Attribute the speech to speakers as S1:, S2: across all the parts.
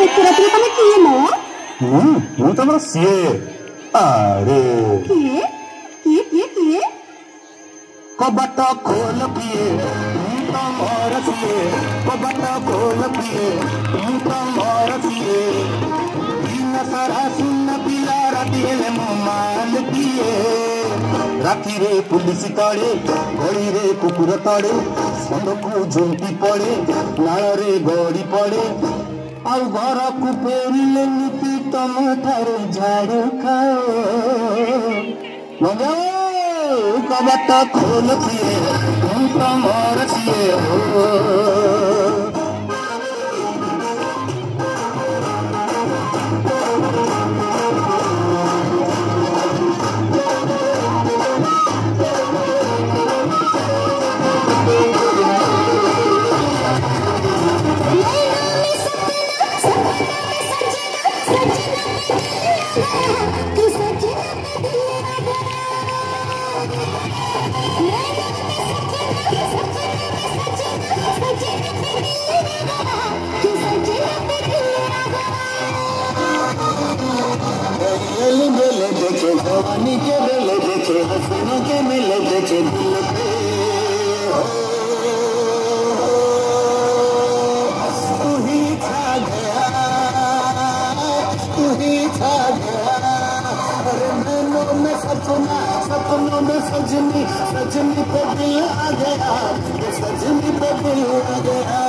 S1: ଏତେ ରାତିରେ ତମେ କିଏ ମ?
S2: ମୁଁ ତମର ସିଏ। ଆରେ
S1: କିଏ କିଏ କିଏ କିଏ?
S2: କବାଟ ଖୋଲ ପିଏ, ମୁଁ ତମର ସିଏ। କବାଟ ଖୋଲ ପିଏ, ମୁଁ ତମର ସିଏ। ଦିନ ସାରା ଶୂନ ପିଲା, ରାତି ହେଲେ ମୋ ମାଲ ପିଏ। ରାତିରେ ପୁଲିସ ତଳେ, ଗଳିରେ କୁକୁର ତଳେ, ସଣ୍ଡକୁ ଝୁଣ୍ଟି ପଡ଼େ, ନାଳରେ ଗଡ଼ି ପଡ଼େ। ଆଉ ଘରକୁ ଫେରିଲେ ନୀତି ତମ ଠାରୁ ଝାଡୁ ଖାଏ। କବାଟ ଖୋଲ ପିଏ, ମୁଁ ତମର ସିଏ। मेले देखे जवानी के मेले देखे, हंसने के मेले देखे दिल पे। तू ही छा गया, तू ही छा गया। अरे नैनों में सपना, सपनों में सजनी, सजनी पे दिल आ गया, सजनी पे दिल आ गया।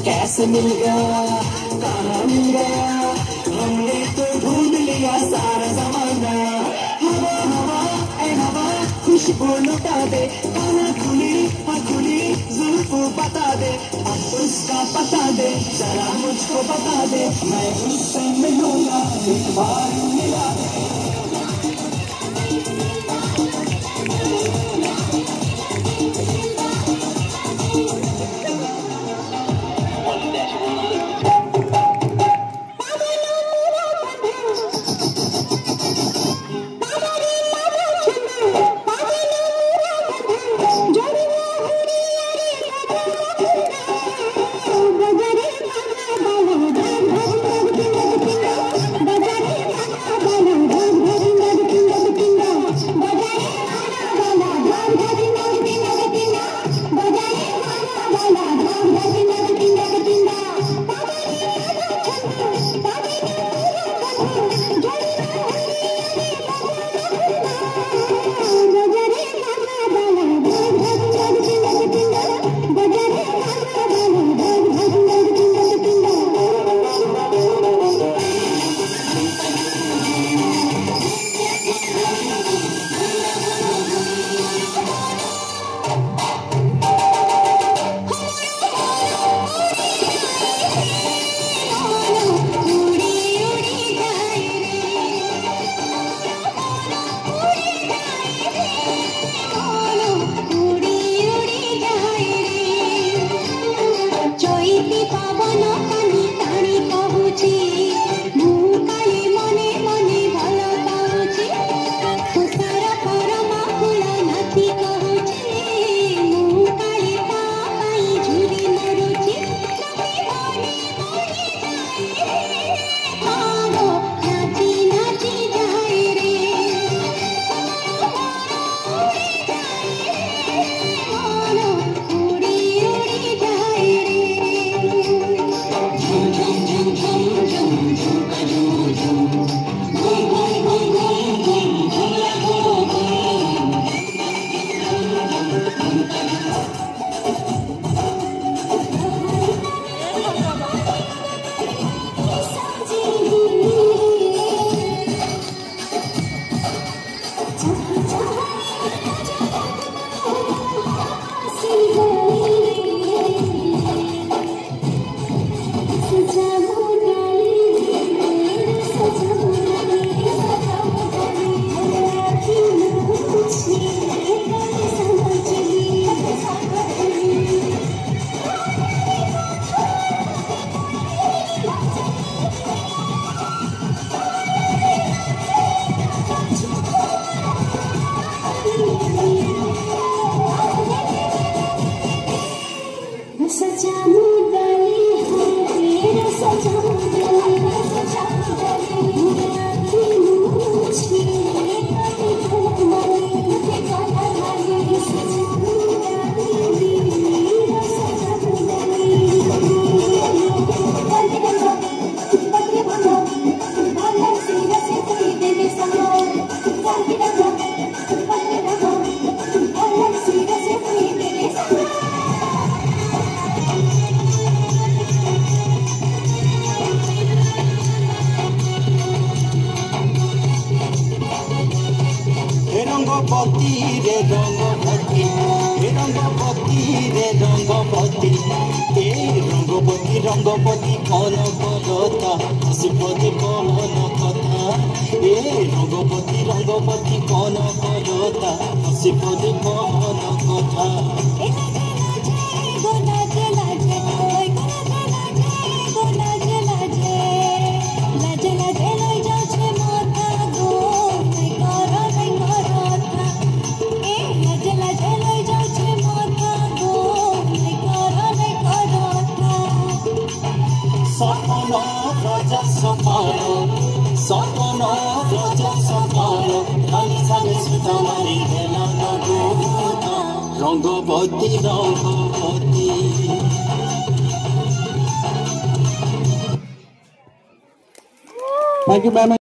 S2: कैसे मिल गया, कहाँ मिल गया, हमने तो ढूंढ लिया सारा जमाना। हवा हवा ए हवा, खुशबू लुटा दे, काना खुली खुली जुल्फों बता दे, अब उसका पता दे, जरा मुझको बता दे, मैं उससे मिलूंगा एक बार मिला दे। रंगपति रे रंगपति रे रंगपति ए रंगपति रंगपति कौन करता हसीपति कौन कथा ए रंगपति कौन करता हसीपति कौन कथा सपना राजा सपना खाली साले सुता मारी देला रंगपति रंगपति। Thank you, ma'am.